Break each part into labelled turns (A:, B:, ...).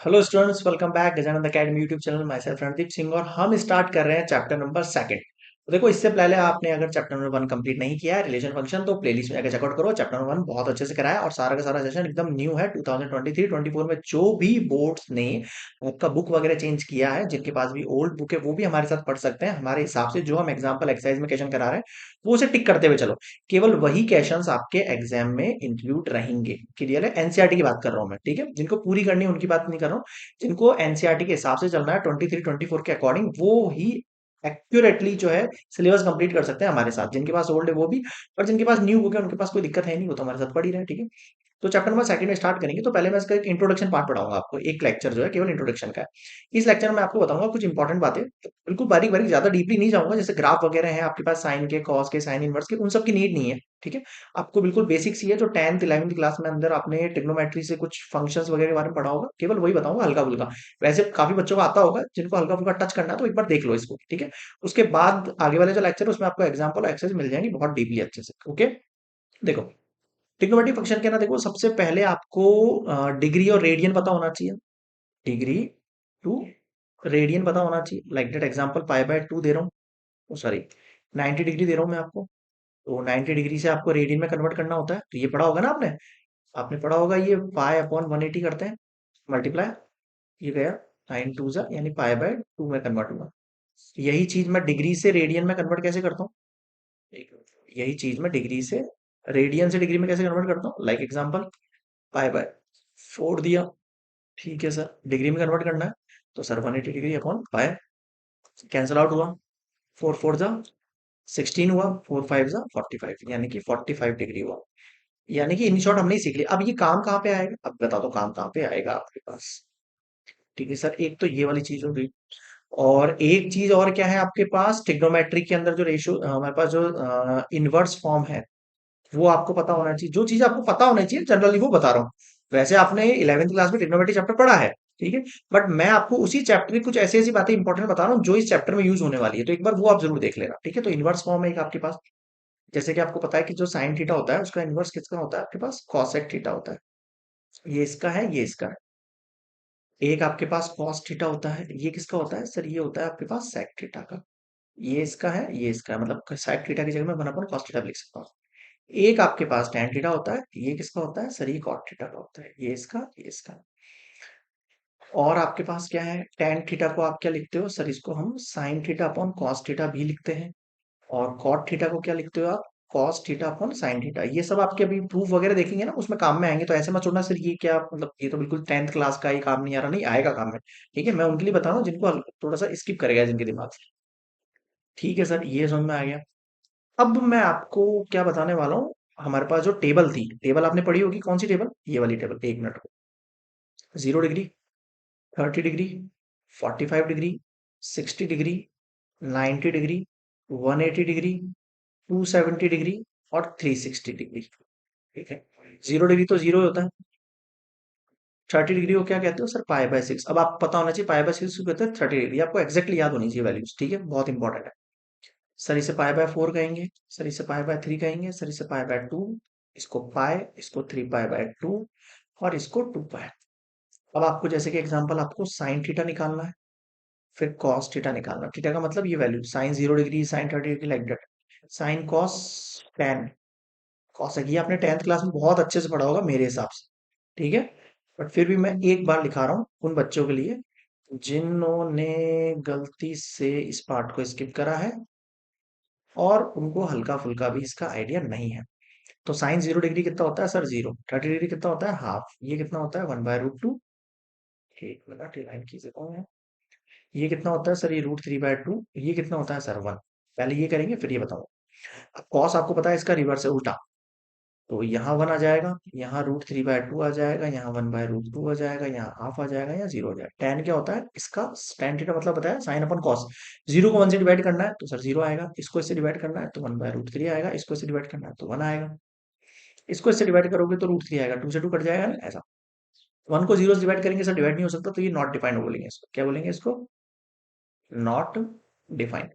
A: Hello students, welcome back Gajanand academy YouTube channel. My self Randeep Singh और हम start कर रहे हैं चैप्टर नंबर सेकंड। तो देखो, इससे पहले आपने अगर चैप्टर नंबर वन कंप्लीट नहीं किया है रिलेशन फंक्शन, तो प्लेलिस्ट में जाकर चेकआउट करो। चैप्टर नंबर वन बहुत अच्छे से कराया और सारा का सारा सेशन एकदम न्यू है। 2023-24 में जो भी बोर्ड्स ने आपका बुक वगैरह चेंज किया है, जिनके पास भी ओल्ड बुक है वो भी हमारे साथ पढ़ सकते हैं। हमारे हिसाब से जो हम एग्जाम्पल एक्सरसाइज में क्वेश्चन करा रहे हैं वो उसे टिक करते हुए चलो। केवल वही क्वेश्चंस आपके एग्जाम में इंक्लूड रहेंगे। क्लियर है? एनसीईआरटी की बात कर रहा हूं मैं, ठीक है? जिनको पूरी करनी है उनकी बात नहीं कर रहा हूँ। जिनको एनसीईआरटी के हिसाब से चलना है 23-24 के अकॉर्डिंग, वो ही एक्यूरेटली जो है सिलेबस कंप्लीट कर सकते हैं हमारे साथ। जिनके पास ओल्ड है वो भी, और जिनके पास न्यू बुक है उनके पास कोई दिक्कत है नहीं, वो तो हमारे साथ पढ़ ही रहे हैं, ठीक है? तो चैप्टर नंबर सेकंड में स्टार्ट करेंगे। तो पहले मैं इसका एक इंट्रोडक्शन पार्ट पढ़ाऊंगा आपको। एक लेक्चर जो है केवल इंट्रोडक्शन का है। इस लेक्चर में आपको बताऊंगा कुछ इंपॉर्टेंट बातें, तो बिल्कुल बारीक बारीक, ज्यादा डीपली नहीं जाऊंगा। जैसे ग्राफ वगैरह है आपके पास, साइन के, कॉस के, साइन इनवर्स के, उन सब की नीड नहीं है, ठीक है? आपको बिल्कुल बेसिक्स ही है जो 10th 11th क्लास में अंदर आपने ट्रिग्नोमेट्री से कुछ फंक्शंस वगैरह के बारे में पढ़ा होगा। केवल वही बताऊंगा हल्का फुल्का। वैसे काफी बच्चों को आता होगा, जिनको हल्का फुल्का टच करना है तो एक बार देख लो इसको, ठीक है? उसके बाद आगे वाले जो लेक्चर है उसमें आपको एग्जाम्पल एक्सरसाइज मिल जाएंगी बहुत डीपली अच्छे से। ओके, देखो, ट्रिग्नोमेट्रिक फंक्शन के ना, देखो सबसे पहले आपको डिग्री और रेडियन पता होना चाहिए। डिग्री टू रेडियन पता होना चाहिए। Like that example pi by 2 दे रहा हूँ, सॉरी 90 डिग्री दे रहा हूँ मैं आपको। तो 90 डिग्री से आपको रेडियन में कन्वर्ट करना होता है। तो ये पढ़ा होगा ना आपने? आपने पढ़ा होगा, ये पाई अपॉन 180 करते हैं, मल्टीप्लाई, ये गया 9 टू जा, यानी पाई बाय 2 में कन्वर्ट हुआ। यही चीज मैं डिग्री से रेडियन में कन्वर्ट कैसे करता हूँ? यही चीज मैं डिग्री से रेडियन से डिग्री में कैसे कन्वर्ट करता हूँ? लाइक एग्जांपल पाई बाय 4 दिया, ठीक है सर, डिग्री में कन्वर्ट करना है। तो sir 180 degree upon pi, cancel out हुआ, 4 4 जा 16 हुआ, 4 5 जा 45, यानी कि 45 डिग्री हुआ। यानी कि इन शॉर्ट हमने ही सीख लिया। अब ये काम कहाँ पे आएगा? अब बता दो काम कहाँ पे आएगा आपके पास। ठीक है सर, एक तो ये वाली चीज हो गई। और एक चीज और क्या है आपके पास, ट्रिग्नोमेट्री के अंदर जो रेशियो हमारे पास जो इनवर्स फॉर्म है, वो आपको पता होना चाहिए। जो चीज आपको पता होना चाहिए जनरली वो बता रहा हूँ। वैसे आपने 11th क्लास में ट्रिग्नोमेट्री चैप्टर पढ़ा है, ठीक है? बट मैं आपको उसी चैप्टर की कुछ ऐसी ऐसी बातें इंपॉर्टेंट बता रहा हूँ जो इस चैप्टर में यूज होने वाली है। तो एक बार वो आप जरूर देख लेना, ठीक है? तो इनवर्स फॉर्म है एक आपके पास। जैसे कि आपको पता है कि जो साइन थीटा होता है उसका इनवर्स किसका होता है? आपके पास कॉसेक थीटा होता है। ये इसका है, ये इसका है। एक आपके पास कॉस थीटा होता है, ये किसका होता है सर? ये होता है आपके पास सेक थीटा का। ये इसका है, ये इसका है, मतलब सेक थीटा की जगह में 1 अपॉन कॉस थीटा लिख सकता हूँ। एक आपके पास tan थीटा होता है, ये किसका होता है सर? ये cot थीटा का होता है। ये इसका, ये इसका। और आपके पास क्या है? tan थीटा को आप क्या लिखते हो सर? इसको हम sin theta upon cos theta भी लिखते हैं। और cot थीटा को क्या लिखते हो आप? cos theta upon sin theta. ये सब आपके अभी प्रूफ वगैरह देखेंगे ना, उसमें काम में आएंगे। तो ऐसे मत छोड़ना सर ये क्या, मतलब ये तो बिल्कुल 10th क्लास का ही काम नहीं आ रहा। नहीं आएगा काम में, ठीक है? मैं उनके लिए बता रहा हूँ जिनको थोड़ा सा स्किप करेगा जिनके दिमाग से। ठीक है सर, ये समझ में आ गया। अब मैं आपको क्या बताने वाला हूँ। हमारे पास जो टेबल थी, टेबल आपने पढ़ी होगी, कौन सी टेबल? ये वाली टेबल, एक minute. 0 degree, 30 degree, 45 degree, 60 degree, 90 degree, 180 degree, 270 degree और 360 डिग्री, ठीक है? 0 डिग्री तो जीरो होता है। 30 डिग्री को क्या कहते हो सर? Pi by 6। अब आपको पता होना चाहिए पाई बाय 6 को कहते हैं 30 डिग्री। आपको एक्जैक्टली याद होनी चाहिए वैल्यूज, ठीक है? बहुत इंपॉर्टेंट है। सर इसे पाई बाय 4 कहेंगे, सर इसे पाई बाय 3 कहेंगे, सर इसे पाई बाय 2, इसको पाई, इसको 3 पाई बाय 2 और इसको 2 पाई। अब आपको जैसे कि एग्जांपल, आपको साइन थीटा निकालना है, फिर कॉस थीटा निकालना। थीटा का मतलब ये value, sine 0 degree, sine 30 degree, like that. Sine cos ten, cos ये आपने 10th क्लास में बहुत अच्छे से पढ़ा होगा मेरे हिसाब से, ठीक है? बट फिर भी मैं एक बार लिखा रहा हूँ उन बच्चों के लिए जिन्होंने गलती से इस पार्ट को स्किप करा है और उनको हल्का फुल्का भी इसका आइडिया नहीं है। तो साइन 0 डिग्री कितना होता है सर? जीरो। 30 डिग्री कितना होता है? हाफ। ये कितना होता है? 1/√2। एक मिनट, ये लाइन खींच देता हूँ मैं। ये कितना होता है सर? ये √3/2। ये कितना होता है सर? 1। पहले ये करेंगे फिर ये बताऊँ। अब कॉस आपको पता है इसका रिवर्स है, उल्टा। तो यहाँ 1 आ जाएगा, यहाँ √3/2 आ जाएगा, यहाँ 1/√2 आ जाएगा, यहाँ हाफ आ जाएगा, यहाँ जीरो आ जाएगा। टेन क्या होता है इसका? टेन थीटा मतलब बताया, साइन अपन कॉस। जीरो को 1 से डिवाइड करना है तो सर जीरो आएगा, इसको इससे डिवाइड करना है तो 1/√3 आएगा, इसको इससे डिवाइड करना है तो 1 आएगा, इसको इससे डिवाइड करोगे तो √3 आएगा, 2 से 2 कट जाएगा ना, ऐसा। 1 को 0 से डिवाइड करेंगे सर, डिवाइड नहीं हो सकता, तो ये नॉट डिफाइंड बोलेंगे इसको। क्या बोलेंगे इसको? Not defined.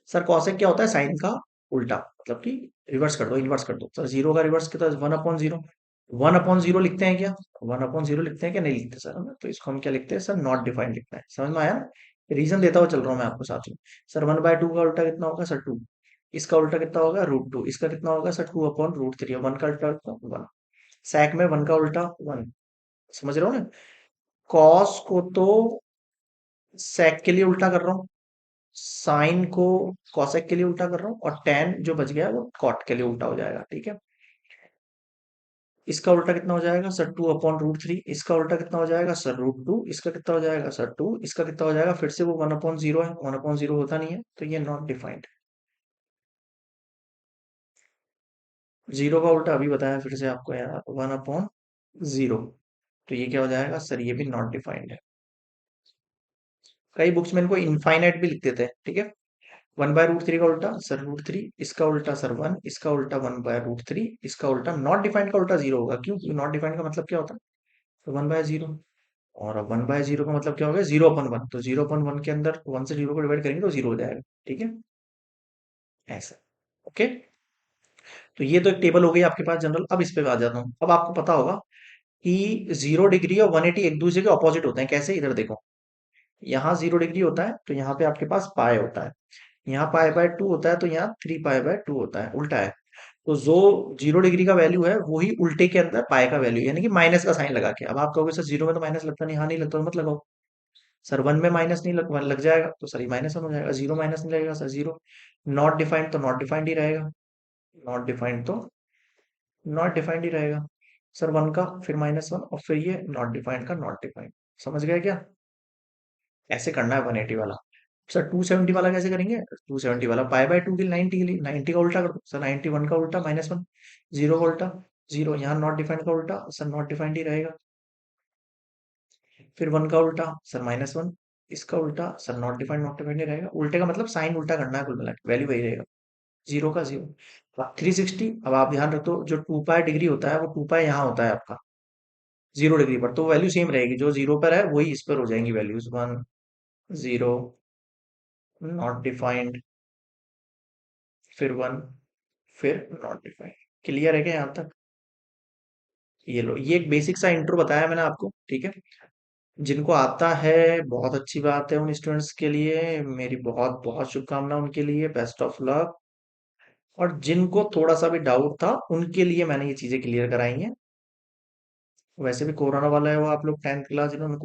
A: सर कॉसेक क्या होता है? साइन का उल्टा, मतलब कि रिवर्स कर दो, इनवर्स कर दो। सर जीरो का रिवर्स कितना? 1/0। वन अपॉन जीरो लिखते हैं क्या? वन अपॉन जीरो लिखते हैं क्या? नहीं लिखते सर हम, तो इसको हम क्या लिखते हैं सर? नॉट डिफाइंड लिखते हैं। समझ में आया? रीजन देता हुआ चल रहा हूँ मैं आपको साथ में। सर वन बाय टू का उल्टा कितना होगा सर? टू। इसका उल्टा कितना होगा? Root two. इसका कितना होगा sir? Two upon root three. One का उल्टा कितना? वन। सैक में वन का उल्टा वन। समझ रहे हो ना? कॉस को तो sec के लिए उल्टा कर रहा हूँ, साइन को cosec के लिए उल्टा कर रहा हूँ, और tan जो बच गया वो cot के लिए उल्टा हो जाएगा। ठीक है? इसका उल्टा कितना हो जाएगा sir? Two upon root three. इसका उल्टा कितना हो जाएगा सर? Root two. इसका कितना हो जाएगा सर? टू। इसका कितना हो जाएगा? फिर से वो वन अपॉन जीरो है, वन अपॉन जीरो होता नहीं है, तो ये नॉट डिफाइंड। जीरो का उल्टा अभी बताया फिर से आपको यार, वन अपॉन जीरो। तो ये क्या हो जाएगा सर? ये भी नॉट डिफाइंड है। कई बुक्स में इनको इनफाइनाइट भी लिख देते हैं। ठीक है? वन बाय रूट थ्री का उल्टा सर रूट थ्री। इसका उल्टा सर वन। इसका उल्टा वन बाय रूट थ्री। इसका उल्टा नॉट डिफाइंड का उल्टा जीरो होगा। क्यों? क्योंकि नॉट डिफाइंड का मतलब क्या होता है? तो वन बाय जीरो। और अब वन बाय जीरो का मतलब क्या हो गया? जीरो अपन वन। तो जीरो अपन वन के अंदर वन से जीरो को डिवाइड करेंगे तो जीरो हो जाएगा। ठीक है? ऐसा। ओके। तो ये तो एक टेबल हो गई आपके पास जनरल। अब इस पे आ जाता हूँ। अब आपको पता होगा कि जीरो डिग्री और 180 एक दूसरे के ऑपोजिट होते हैं। कैसे? इधर देखो, यहाँ जीरो डिग्री होता है तो यहाँ पे आपके पास पाई होता है, यहाँ पाई बाय टू होता है तो यहाँ थ्री पाई बाय टू होता है। उल्टा है। तो जो जीरो डिग्री का वैल्यू है वही उल्टे के अंदर पाई का वैल्यू, यानी कि माइनस का साइन लगा के। अब आप कहोगे सर जीरो में तो माइनस लगता नहीं। हाँ नहीं लगता तो मत लगाओ। सर वन में माइनस नहीं लग जाएगा तो सर ये माइनस वन हो जाएगा। जीरो माइनस नहीं लगेगा सर जीरो। नॉट डिफाइंड तो नॉट डिफाइंड ही रहेगा। नॉट डिफाइंड तो नॉट डिफाइंड ही रहेगा। सर वन का फिर माइनस वन, और फिर ये नॉट डिफाइंड का नॉट डिफाइंड। समझ गए क्या? ऐसे करना है 180 वाला। सर 270 वाला कैसे करेंगे? 270 वाला पाई बाय टू के लिए 90 के लिए 90 का उल्टा कर दो सर। 91 का उल्टा माइनस वन। जीरो का उल्टा जीरो। यहाँ नॉट डिफाइंड का उल्टा सर नॉट डिफाइंड ही रहेगा। फिर वन का उल्टा सर माइनस वन। इसका उल्टा सर नॉट डिफाइंड ही रहेगा। उल्टे का मतलब साइन उल्टा करना है, कुल मिला के वैल्यू वही रहेगा। जीरो का जीरो। 360। अब आप ध्यान रखो, जो टू पाई डिग्री होता है वो टू पाई यहाँ होता है आपका जीरो डिग्री पर, तो वैल्यू सेम रहेगी। जो जीरो पर है वही इस पर हो जाएंगी values. One, zero, not defined, फिर वन, फिर नॉट डिफाइंड। क्लियर है क्या यहाँ तक? ये लो, ये एक बेसिक सा इंट्रो बताया मैंने आपको। ठीक है? जिनको आता है बहुत अच्छी बात है, उन स्टूडेंट्स के लिए मेरी बहुत बहुत शुभकामना, उनके लिए बेस्ट ऑफ लक। और जिनको थोड़ा सा भी डाउट था उनके लिए मैंने ये चीजें क्लियर कराई हैं। वैसे भी कोरोना वाला है वो, आप लोग 10th क्लास जिन्होंने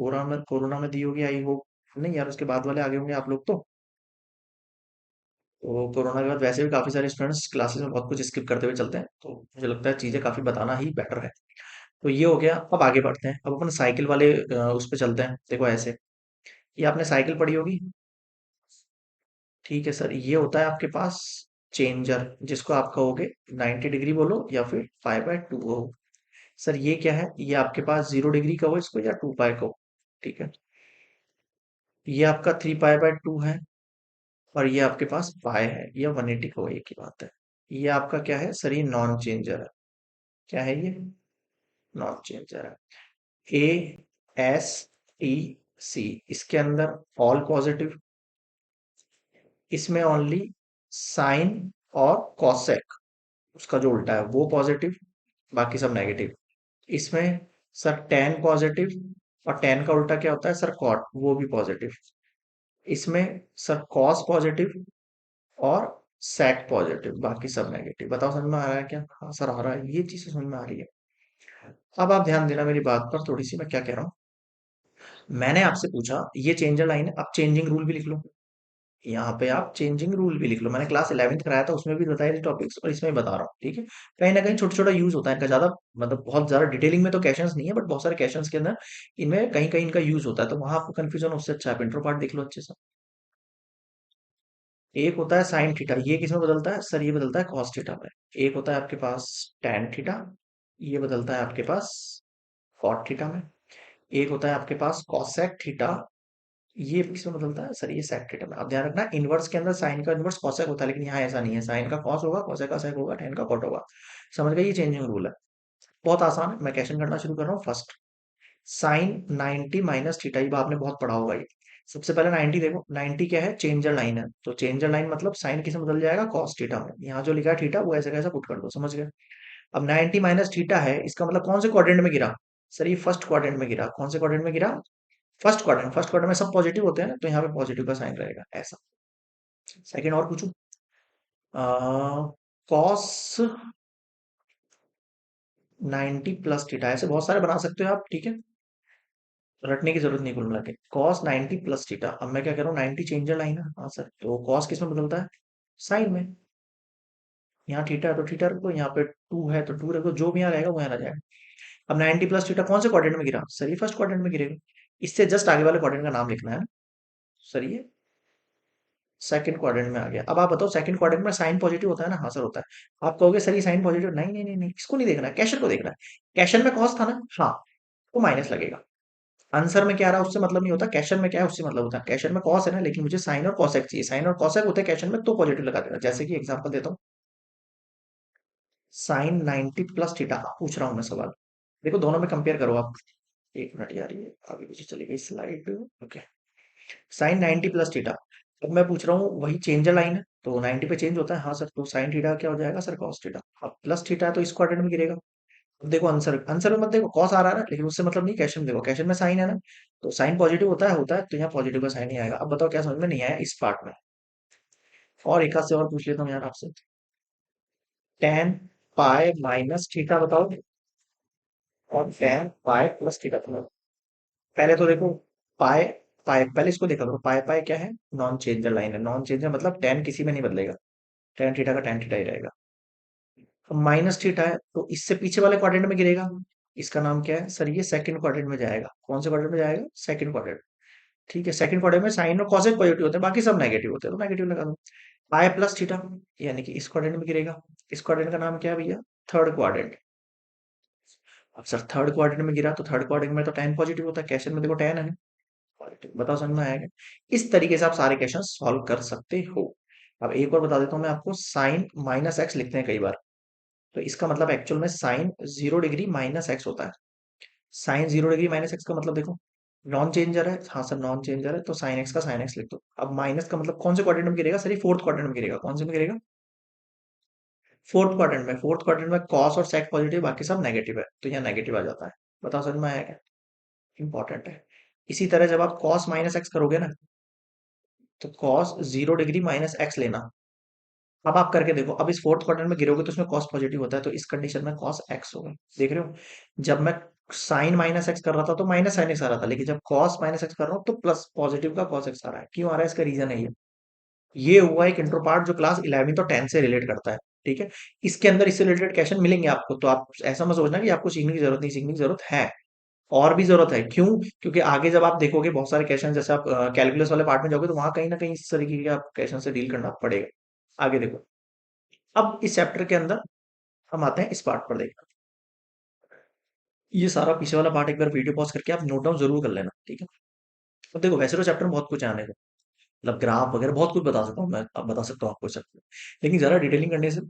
A: कोरोना में दी होगी, आई होप नहीं यार उसके बाद वाले आगे होंगे आप लोग तो कोरोना के बाद वैसे भी काफी सारे स्टूडेंट्स क्लासेस में बहुत कुछ स्किप करते हुए चलते हैं, तो मुझे लगता है चीजें काफी बताना ही बेटर है। तो ये हो गया। अब आगे बढ़ते हैं। अब अपन साइकिल वाले उस पे चलते हैं। देखो ऐसे, ये आपने साइकिल पढ़ी होगी। ठीक है सर, ये होता है आपके पास चेंजर, जिसको आप कहोगे 90 डिग्री बोलो या फिर पाई बाय टू हो। सर ये क्या है? ये आपके पास जीरो डिग्री कहो इसको या टू पाई कहो। ठीक है? ये आपका थ्री पाई बाय टू है, और ये आपके पास पाई है। ये 180 कहो, एक ही बात है। ये आपका क्या है सर? ये नॉन चेंजर है। क्या है ये? नॉन चेंजर है। ASTC, इसके अंदर ऑल पॉजिटिव। इसमें ओनली साइन और कॉसेक, उसका जो उल्टा है वो पॉजिटिव, बाकी सब नेगेटिव। इसमें सर टेन पॉजिटिव, और टेन का उल्टा क्या होता है सर? कॉट, वो भी पॉजिटिव। इसमें सर कॉस पॉजिटिव और सेक पॉजिटिव, बाकी सब नेगेटिव। बताओ समझ में आ रहा है क्या? हाँ सर आ रहा है, ये चीज समझ में आ रही है। अब आप ध्यान देना मेरी बात पर थोड़ी सी, मैं क्या कह रहा हूँ। मैंने आपसे पूछा ये चेंजर लाइन है, अब चेंजिंग रूल भी लिख लो। यहाँ पे आप चेंजिंग रूल भी लिख लो। मैंने क्लास 11th कराया था, उसमें भी बताया थे टॉपिक्स, और इसमें भी बता रहा हूँ। ठीक है? कहीं ना कहीं छोटा छोटा यूज होता है इनका, ज्यादा मतलब बहुत ज्यादा डिटेलिंग में तो क्वेश्चंस नहीं है, बट बहुत सारे क्वेश्चंस के अंदर इनमें कहीं कहीं इनका यूज होता है, तो वहां आपको कंफ्यूजन, उससे अच्छा आप इंट्रो पार्ट देख लो अच्छे से। एक होता है साइन थीटा, ये किसमें बदलता है सर? ये बदलता है कॉस थीटा में। एक होता है आपके पास टैन थीटा, ये बदलता है आपके पास कॉट थीटा में। एक होता है आपके पास कॉसेक थीटा, ये किसमें बदलता है सर? ये सेक थीटा में। आप ध्यान रखना, इनवर्स के अंदर साइन का इनवर्स कॉसेक होता है, लेकिन यहाँ ऐसा नहीं है। साइन का कॉस होगा, कॉसेक का सेक होगा, टैन का कॉट होगा। समझ गए? ये चेंजिंग रूल है। बहुत आसान है। मैं क्वेश्चन करना शुरू कर रहा हूँ। फर्स्ट, साइन 90 माइनस थीटा, ये आपने बहुत पढ़ा होगा ये। सबसे पहले 90 देखो, 90 क्या है? चेंजर लाइन है। तो चेंजर लाइन मतलब साइन किसमें बदल जाएगा? कॉस थीटा में। यहाँ जो लिखा है थीटा, वो ऐसे कैसे पुट कर दो। समझ गए? अब 90 माइनस थीटा है, इसका मतलब कौन से क्वाड्रेंट में गिरा? सर ये फर्स्ट क्वाड्रेंट में गिरा। कौन से क्वाड्रेंट में गिरा? First quadrant. फर्स्ट क्वाड्रेंट में सब पॉजिटिव होते हैं ना, तो यहाँ पे पॉजिटिव का साइन रहेगा ऐसा। सेकंड और पूछूं? कॉस 90 प्लस थीटा, ऐसे बहुत सारे बना सकते हो आप, ठीक है, रटने की जरूरत नहीं कुल मिला के। कॉस 90 प्लस थीटा, अब मैं क्या कर रहा हूँ, 90 चेंजर लाइन है, हाँ सर, तो कॉस किस में बदलता है? साइन में। यहाँ थीटा है तो थीटा रखो, यहाँ पे टू है तो टू रखो, जो भी यहाँ रहेगा वो यहाँ रह जाएगा। अब 90 प्लस थीटा कौन से क्वाड्रेंट में गिरा? सर ये फर्स्ट क्वाड्रेंट में गिरेगा। इससे जस्ट आगे वाले क्वाड्रेंट का नाम लिखना है ना। सर ये सेकंड क्वाड्रेंट में आ गया। अब आप बताओ सेकंड क्वाड्रेंट में साइन पॉजिटिव होता है ना? हाँ सर होता है। आप कहोगे सर ये साइन पॉजिटिव, नहीं नहीं नहीं नहीं, इसको नहीं देखना है, कैशन को देखना है। कैशन में कॉस था ना, हाँ, तो माइनस लगेगा। आंसर में क्या आ रहा है उससे मतलब नहीं होता, कैशन में क्या है उससे मतलब होता है। कैशन में कॉस है ना, लेकिन मुझे साइन और कॉसेक चाहिए, साइन और कॉसेक होते हैं कैशन में, तो पॉजिटिव लगा देना। जैसे कि एग्जांपल देता हूँ, साइन 90 प्लस थीटा पूछ रहा हूँ मैं सवाल। देखो दोनों में कंपेयर करो आप। एक मिनट यार, ये आगे पीछे चली गई slide. Okay, sine 90 plus theta. अब मैं पूछ रहा हूँ वही चेंजर लाइन है, तो 90 पे चेंज होता है, हाँ सर, तो साइन थीटा क्या हो जाएगा सर? Cos theta. अब प्लस थीटा है तो इस क्वाड्रेंट में गिरेगा। अब देखो आंसर, आंसर में मत देखो कॉस आ रहा है ना, लेकिन उससे मतलब नहीं, कैशन में देखो, कैशन में साइन है ना, तो साइन पॉजिटिव होता है, तो यहाँ पॉजिटिव का साइन ही आएगा। अब बताओ क्या समझ में नहीं आया इस पार्ट में? और एक हाथ से और पूछ लेता हूँ यार आपसे। टेन पाई माइनस थीटा बताओ, और टेन पाई प्लस थीटा बताओ। पहले तो देखो, पाई, पाई पहले इसको देखा करो, पाई पाई क्या है? नॉन चेंजर लाइन है। नॉन चेंजर मतलब टेन किसी में नहीं बदलेगा, टेन थीटा का टेन थीटा ही रहेगा। अब माइनस थीटा है तो इससे पीछे वाले क्वाड्रेंट में गिरेगा। इसका नाम क्या है सर? ये सेकंड क्वाड्रेंट में जाएगा। कौन से क्वाड्रेंट में जाएगा? Second quadrant. ठीक है, सेकंड क्वाड्रेंट में साइन और कॉसेक पॉजिटिव होते हैं, बाकी सब नेगेटिव होते हैं, तो नेगेटिव लगा दो। पाई प्लस थीटा, यानी कि इस क्वाड्रेंट में गिरेगा। इस क्वाड्रेंट का नाम क्या है भैया? Third quadrant. अब सर थर्ड क्वाड्रेंट में गिरा तो थर्ड क्वाड्रेंट में तो टेन पॉजिटिव होता है, कैशन में देखो टेन है। पॉजिटिव, बताओ समझ में आएगा? इस तरीके से आप सारे क्वेश्चन सॉल्व कर सकते हो। अब एक और बता देता हूँ मैं आपको, साइन माइनस एक्स लिखते हैं कई बार, तो इसका मतलब एक्चुअल में साइन 0 डिग्री माइनस एक्स होता है। साइन 0 डिग्री माइनस एक्स का मतलब देखो, नॉन चेंजर है, हाँ सर नॉन चेंजर है, तो साइन एक्स का साइन एक्स लिख दो। अब माइनस का मतलब कौन से क्वाड्रेंट में गिरेगा सर? ये फोर्थ क्वाड्रेंट में गिरेगा। कौन से में गिरेगा? फोर्थ क्वाड्रेंट में। फोर्थ क्वाड्रेंट में कॉस और सेक पॉजिटिव, बाकी सब नेगेटिव है, तो यहाँ नेगेटिव आ जाता है। बताओ समझ में आया क्या? इंपॉर्टेंट है। इसी तरह जब आप कॉस माइनस एक्स करोगे ना, तो कॉस 0 डिग्री माइनस एक्स लेना। अब आप करके देखो, अब इस फोर्थ क्वाड्रेंट में गिरोगे तो उसमें कॉस पॉजिटिव होता है, तो इस कंडीशन में कॉस एक्स होगा। देख रहे हो, जब मैं साइन माइनस एक्स कर रहा था तो माइनस साइन एक्स आ रहा था, लेकिन जब कॉस माइनस एक्स कर रहा हूँ तो प्लस पॉजिटिव का कॉस एक्स आ रहा है। क्यों आ रहा है? इसका रीजन है ये हुआ एक इंट्रो पार्ट जो क्लास 11 और 10 से रिलेट करता है। ठीक है, इसके अंदर इससे रिलेटेड क्वेश्चन मिलेंगे आपको, तो आप ऐसा मत सोचना कि आपको सीखने की जरूरत नहीं, सीखने की जरूरत है, और भी जरूरत है। क्यों? क्योंकि आगे जब आप देखोगे बहुत सारे क्वेश्चन, जैसे आप कैलकुलस वाले पार्ट में जाओगे, तो वहां कहीं ना कहीं इस तरीके के आप क्वेश्चन से डील करना पड़ेगा। आगे देखो, अब इस चैप्टर के अंदर हम आते हैं इस पार्ट पर। देखना, ये सारा पीछे वाला पार्ट एक बार वीडियो पॉज करके आप नोट डाउन जरूर कर लेना, ठीक है। अब देखो वैसे तो चैप्टर में बहुत कुछ है आने को, मतलब ग्राफ वगैरह बहुत कुछ बता सकता हूँ मैं, अब बता सकता हूँ आपको चैप्टर, लेकिन ज्यादा डिटेलिंग करने से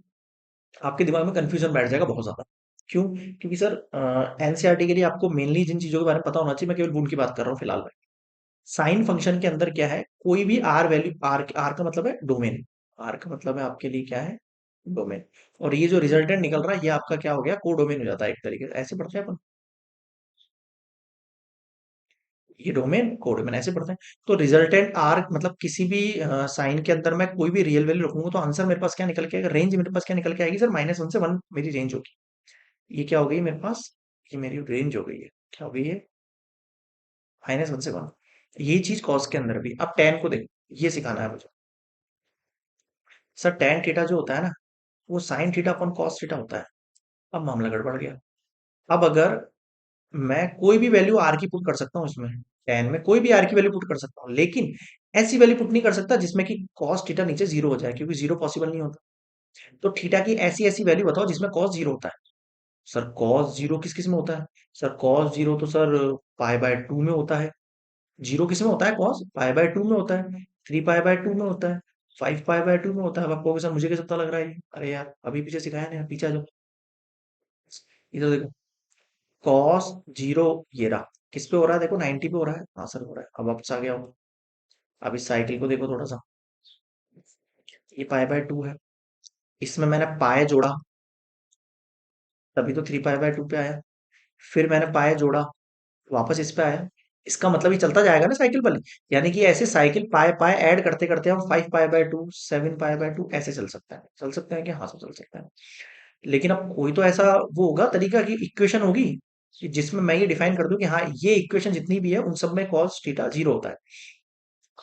A: आपके दिमाग में कंफ्यूजन बैठ जाएगा बहुत ज्यादा। क्यों? क्योंकि सर एनसीईआरटी के लिए आपको मेनली जिन चीजों के बारे में पता होना चाहिए, मैं केवल उनकी बात कर रहा हूँ फिलहाल में। साइन फंक्शन के अंदर क्या है, कोई भी आर वैल्यू, आर, आर का मतलब है डोमेन, आर का मतलब है आपके लिए क्या है? डोमेन। और ये जो रिजल्टेंट निकल रहा है ये आपका क्या हो गया? को डोमेन हो जाता है एक तरीके से, ऐसे पढ़ते हैं अपन। ये डोमेन को डोमेन ऐसे पढ़ते हैं। तो रिजल्टेंट आर मतलब किसी भी साइन के अंदर मैं कोई भी रियल वैल्यू रखूंगा, तो आंसर मेरे पास क्या निकल के आएगा? रेंज मेरे पास क्या निकल के आएगी सर? -1 से 1 मेरी रेंज होगी। ये क्या हो गई मेरे पास? ये मेरी रेंज हो गई है। क्या हो गई है? -1 से 1। ये चीज कॉस के अंदर भी। अब टेन को देखो, ये सिखाना है मुझे। सर टेन थीटा जो होता है ना, वो sine theta upon cos theta होता है। अब मामला गड़बड़ गया। अब अगर मैं कोई भी वैल्यू आर की पुट कर सकता हूँ इसमें, टेन में कोई भी आर की वैल्यू पुट कर सकता हूँ, लेकिन ऐसी वैल्यू पुट नहीं कर सकता जिसमें कि कॉस थीटा नीचे जीरो हो जाए, क्योंकि जीरो पॉसिबल नहीं होता। तो थीटा की ऐसी ऐसी वैल्यू बताओ जिसमें कॉस जीरो होता है। सर कॉस जीरो किस किस में होता है? सर कॉस जीरो तो सर पाई बाय टू में होता है। जीरो किस में होता है? कॉस पाई बाय टू में होता है, 3 पाई बाय 2 में होता है, 5 पाई बाय 2 में होता है। अब आपको सर मुझे कैसे पता लग रहा है ये? अरे यार अभी पीछे सिखाया नहीं, पीछे आ जाओ, इधर देखो। कॉस जीरो, ये रहा, किस पे हो रहा है? देखो 90 पे हो रहा है, हाँ सर हो रहा है। अब वापस आ गया हूँ। अब इस साइकिल को देखो थोड़ा सा, ये पाई बाय 2 है, इसमें मैंने पाए जोड़ा, तभी तो 3 पाई बाय 2 पे आया। फिर मैंने पाया जोड़ा, वापस इस पे आया। इसका मतलब ये चलता जाएगा ना साइकिल वाली। यानी कि ऐसे साइकिल पाए पाए ऐड करते करते हम 5 पाई बाय 2, 7 पाई बाय 2 ऐसे चल सकता है। चल सकते हैं कि हाँ, सब चल सकता है। लेकिन अब कोई तो ऐसा वो होगा तरीका की इक्वेशन होगी कि जिसमें मैं ये डिफाइन कर दूं कि हाँ, ये इक्वेशन जितनी भी है उन सब में कॉस थीटा जीरो होता है।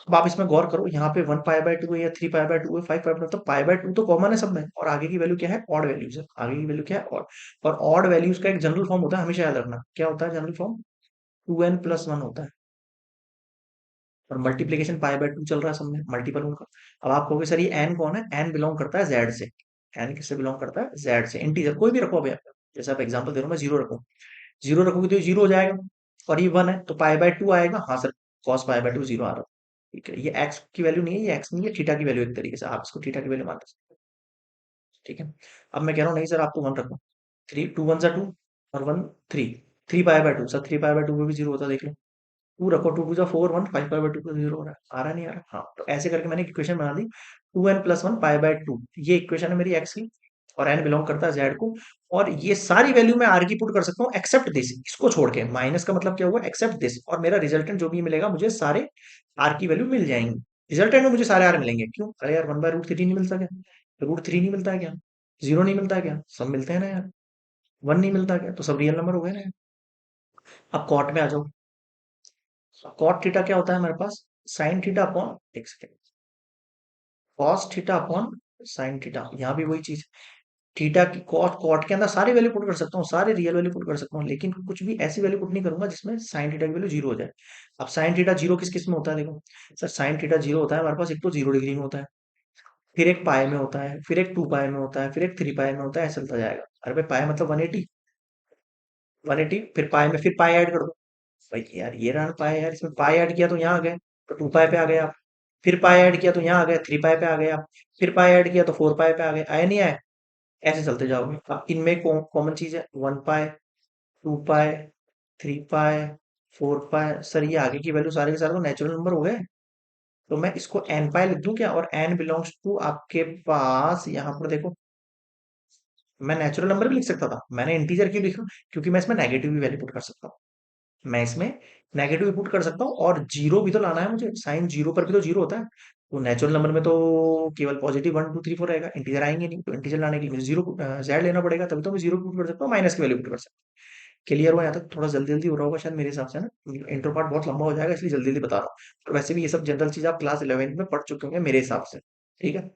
A: अब आप इसमें गौर करो, यहाँ पे 1 पाई बाय 2 है या 3 पाई बाय 2 है, 5 पाई बाय, तो पाई बाय 2 तो कॉमन है सब में, और आगे की वैल्यू क्या है, ऑड वैल्यूज है। आगे की वैल्यू क्या है, ऑड। और ऑड वैल्यूज का एक जनरल फॉर्म होता है, हमेशा याद रखना क्या होता है जनरल फॉर्म, 2n+1 होता है। और मल्टीप्लीकेशन पाई बाय 2 चल रहा है सब में, मल्टीपल उनका। अब आप कहोगे सर ये एन कौन है, एन बिलोंग करता है जेड से। एन किससे बिलोंग करता है, जेड से। इंटीजर कोई भी रखो अभी आप, जैसे आप एग्जांपल दे रहा हूँ मैं, जीरो रखूँ, जीरो रखोगे तो ये जीरो हो जाएगा। और ये 1 है तो पाई बाय 2 आएगा। हाँ sir, cos pi by 2 zero आ रहा है। ठीक है, ये एक्स की वैल्यू नहीं है, ये एक्स नहीं है, थीटा की वैल्यू, एक तरीके से आप इसको थीटा की वैल्यू मान सकते हैं। ठीक है। अब मैं कह रहा हूँ नहीं सर, आपको 1 रखो। थ्री, 2 1 2 और 1 3, 3 पाई बाय 2, सर 3 पाई बाय 2 में भी जीरो होता है, देख लो। 2 रखो, 2 2 4 1, 5 पाई बाय 2 को जीरो हो रहा है, आ रहा नहीं आ रहा। हाँ, तो ऐसे करके मैंने इक्वेशन बना दी। 2n+1 पाई बाय 2, ये इक्वेशन है मेरी एक्स की। और एन बिलोंग करता है जेड को। और ये सारी वैल्यू मैं आर की पुट कर सकता हूँ एक्सेप्ट दिस, इसको छोड़ के। माइनस का मतलब क्या हुआ, एक्सेप्ट दिस। और मेरा रिजल्टेंट जो भी मिलेगा, मुझे सारे आर की वैल्यू मिल जाएंगी। रिजल्टेंट में मुझे सारे आर मिलेंगे। क्यों, अरे यार 1/√3 नहीं मिलता क्या, √3 नहीं मिलता है क्या, जीरो नहीं मिलता है क्या, सब मिलते हैं ना यार। 1 नहीं मिलता क्या, तो सब रियल नंबर हो गए ना यार। अब कॉट में आ जाओ। कॉट थीटा क्या होता है हमारे पास, साइन थीटा अपॉन, एक second, cos theta upon sine theta. यहाँ भी वही चीज, थीटा की कॉट, कॉट के अंदर सारी वैल्यू पुट कर सकता हूँ, सारे रियल वैल्यू पुट कर सकता हूँ, लेकिन कुछ भी ऐसी वैल्यू पुट नहीं करूंगा जिसमें साइन थीटा की वैल्यू जीरो हो जाए। अब साइन थीटा जीरो किस किस में होता है, देखो सर, साइन थीटा जीरो होता है हमारे पास, एक तो 0 डिग्री में होता है, फिर एक पाई में होता है, फिर एक 2 पाई में होता है, फिर एक 3 पाई में होता है, ऐसे चलता जाएगा। अरे भाई, पाई मतलब 180, 180, फिर पाई में फिर पाई ऐड कर दो। भाई यार, ये रहा पाई, यार इसमें पाई ऐड किया तो यहाँ आ गए, तो 2 पाई पे आ गए आप। फिर पाई ऐड किया तो यहाँ आ गए, 3 पाई पे आ गए आप। फिर पाई ऐड किया तो 4 पाई पे आ गए, आए नहीं आए। ऐसे चलते जाओगे। अब इनमें कॉमन चीज है, 1 पाई, 2 पाई, 3 पाई, 4 पाई। सर ये आगे की वैल्यू सारे के सारे तो नेचुरल नंबर हो गए। तो मैं इसको एन पाई लिख दूं क्या, और एन बिलोंग्स टू आपके पास, यहाँ पर देखो, मैं नेचुरल नंबर भी लिख सकता था, मैंने इंटीजर क्यों लिखा, क्योंकि मैं इसमें नेगेटिव भी वैल्यू पुट कर सकता हूँ। मैं इसमें नेगेटिव भी पुट कर सकता हूँ, और जीरो भी तो लाना है मुझे, साइन जीरो पर भी तो जीरो होता है। तो नेचुरल नंबर में तो केवल पॉजिटिव 1 2 3 4 रहेगा, इंटीजर आएंगे नहीं, तो इंटीजर लाने के लिए मुझे जीरो जेड लेना पड़ेगा, तभी तो मैं जीरो पुट कर सकता हूँ, माइनस की वैल्यू पुट कर सकता हूँ। क्लियर हुआ यहाँ तक, थोड़ा जल्दी जल्दी हो रहा होगा शायद मेरे हिसाब से ना, इंट्रो पार्ट बहुत लंबा हो जाएगा, इसलिए जल्दी जल्दी बता रहा हूँ। और वैसे भी ये सब जनरल चीज आप क्लास 11th में पढ़ चुके होंगे मेरे हिसाब से। ठीक है।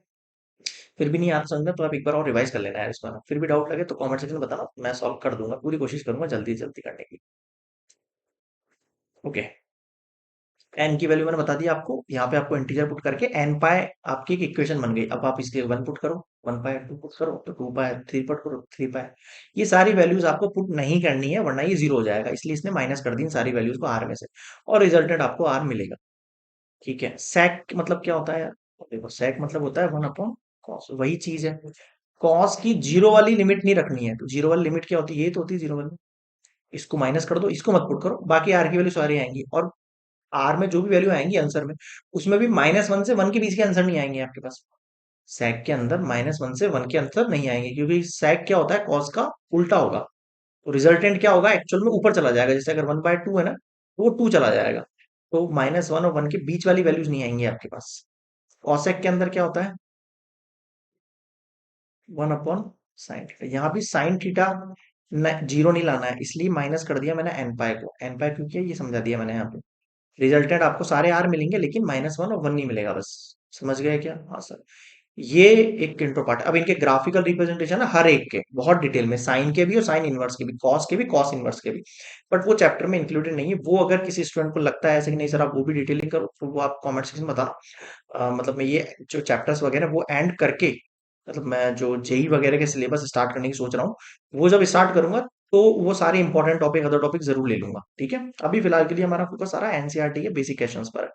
A: फिर भी नहीं आता समझ में तो आप एक बार और रिवाइज कर लेना है इसमें, फिर भी डाउट लगे तो कमेंट सेक्शन में बताना, मैं सॉल्व कर दूंगा, पूरी कोशिश करूंगा जल्दी जल्दी करने की। ओके। एन की वैल्यू मैंने बता दी आपको, यहाँ पे आपको इंटीजर पुट करके एन पाए आपकी एक इक्वेशन बन गई। अब आप इसके 1 पुट करो, 1 पाई 2 पुट करो तो 2 पाई 3 पुट करो, 3 पाई। ये सारी वैल्यूज आपको पुट नहीं करनी है, वरना ये जीरो हो जाएगा, इसलिए इसने माइनस कर दी इन सारी वैल्यूज को आर में से। और रिजल्टेंट आपको आर मिलेगा। ठीक है। सेक मतलब क्या होता है यार, देखो सेक मतलब होता है 1/कॉस, वही चीज है। कॉस की जीरो वाली लिमिट नहीं रखनी है, तो जीरो वाली लिमिट क्या होती है, ये तो होती है जीरो वाली। इसको माइनस कर दो, इसको मत पुट करो, बाकी आर की वैल्यू सारी आएंगी। और आर में जो भी वैल्यू आएंगी आंसर में, उसमें भी -1 से 1 के बीच के आंसर नहीं आएंगे आपके पास। sec के अंदर -1 से 1 के आंसर नहीं आएंगे, क्योंकि sec क्या होता है, cos का उल्टा होगा। तो रिजल्टेंट क्या होगा, एक्चुअल में ऊपर चला जाएगा, जैसे अगर 1/2 है ना, तो वो 2 चला जाएगा। तो -1 और 1 के बीच वाली वैल्यूज नहीं आएंगी आपके पास। cosec के अंदर क्या होता है, 1/sin थीटा। यहाँ भी साइन थीटा जीरो नहीं लाना है, इसलिए माइनस कर दिया मैंने एन पाई को। एन पाई क्योंकि ये समझा दिया मैंने यहाँ पे। रिजल्टेंट आपको सारे आर मिलेंगे, लेकिन -1 और 1 नहीं मिलेगा बस। समझ गए क्या, हाँ सर। ये एक इंट्रो पार्ट। अब इनके ग्राफिकल रिप्रेजेंटेशन है हर एक के, बहुत डिटेल में, साइन के भी और साइन इनवर्स के भी, कॉस के भी, कॉस इनवर्स के भी। बट वो चैप्टर में इंक्लूडेड नहीं है। वो अगर किसी स्टूडेंट को लगता है ऐसे कि नहीं सर आप वो भी डिटेलिंग करो, तो वो आप कमेंट सेक्शन में बताना। मतलब मैं ये जो चैप्टर्स वगैरह वो एंड करके, मतलब मैं जो जेई वगैरह के सिलेबस स्टार्ट करने की सोच रहा हूँ, वो जब स्टार्ट करूंगा तो वो सारे इंपॉर्टेंट टॉपिक, अदर टॉपिक जरूर ले लूंगा। ठीक है। अभी फिलहाल के लिए हमारा फोकस सारा एनसीईआरटी के बेसिक क्वेश्चंस पर है।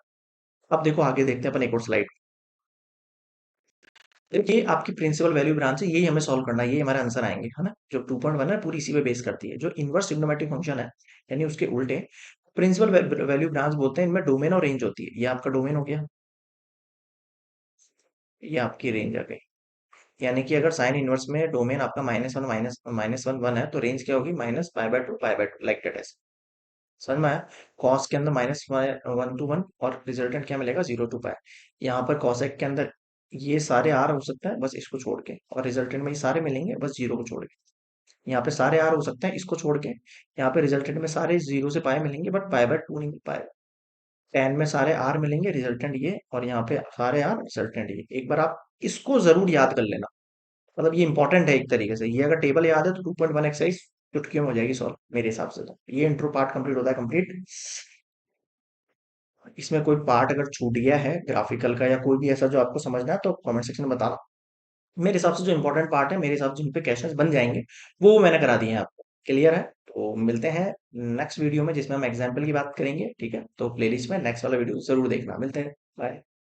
A: अब देखो आगे देखते हैं अपन एक और स्लाइड। देखिए आपकी प्रिंसिपल वैल्यू ब्रांच है, यही हमें सॉल्व करना है, यही हमारे आंसर आएंगे, है ना। जो 2.1 है पूरी इसी पे बेस करती है, जो इनवर्स ट्रिग्नोमेट्रिक फंक्शन है, यानी उसके उल्टे प्रिंसिपल वैल्यू ब्रांच बोलते हैं। इनमें डोमेन और रेंज होती है, ये आपका डोमेन हो गया, ये आपकी रेंज आ गई। यानी कि अगर साइन इनवर्स में डोमेन आपका -1 -1 है, तो रेंज क्या होगी? -π/2 लाइक दैट ऐसे। समझ में आया? कॉस के अंदर -1 to 1 और रिजल्टेंट क्या मिलेगा? 0 to π। यहाँ पर कॉसेक के अंदर ये सारे आर हो सकते हैं बस इसको छोड़ के, और रिजल्टेंट में ये सारे मिलेंगे बस जीरो को छोड़ के। यहाँ पे सारे आर हो सकते हैं इसको छोड़ के, यहाँ पे रिजल्टेंट में सारे 0 से π मिलेंगे बट π/2 नहीं मिल पाएगा। टेन में सारे आर मिलेंगे रिजल्टेंट ये, और यहाँ पे सारे आर रिजल्टेंट ये। एक बार आप इसको जरूर याद कर लेना, मतलब ये इंपॉर्टेंट है एक तरीके से। ये अगर टेबल याद है तो 2.1 एक्सरसाइज चुटकियों में हो जाएगी सॉल्व मेरे हिसाब से। तो ये इंट्रो पार्ट कंप्लीट होता है कंप्लीट। इसमें कोई पार्ट अगर छूट गया है ग्राफिकल का या कोई भी ऐसा जो आपको समझना है तो कमेंट सेक्शन में बताना। मेरे हिसाब से जो इंपॉर्टेंट पार्ट है, मेरे हिसाब से जिन पे क्वेश्चंस बन जाएंगे वो मैंने करा दिए हैं आपको। क्लियर है? तो मिलते हैं नेक्स्ट वीडियो में जिसमें हम एग्जाम्पल की बात करेंगे। ठीक है, तो प्लेलिस्ट में नेक्स्ट वाला वीडियो जरूर देखना। मिलते हैं, बाय।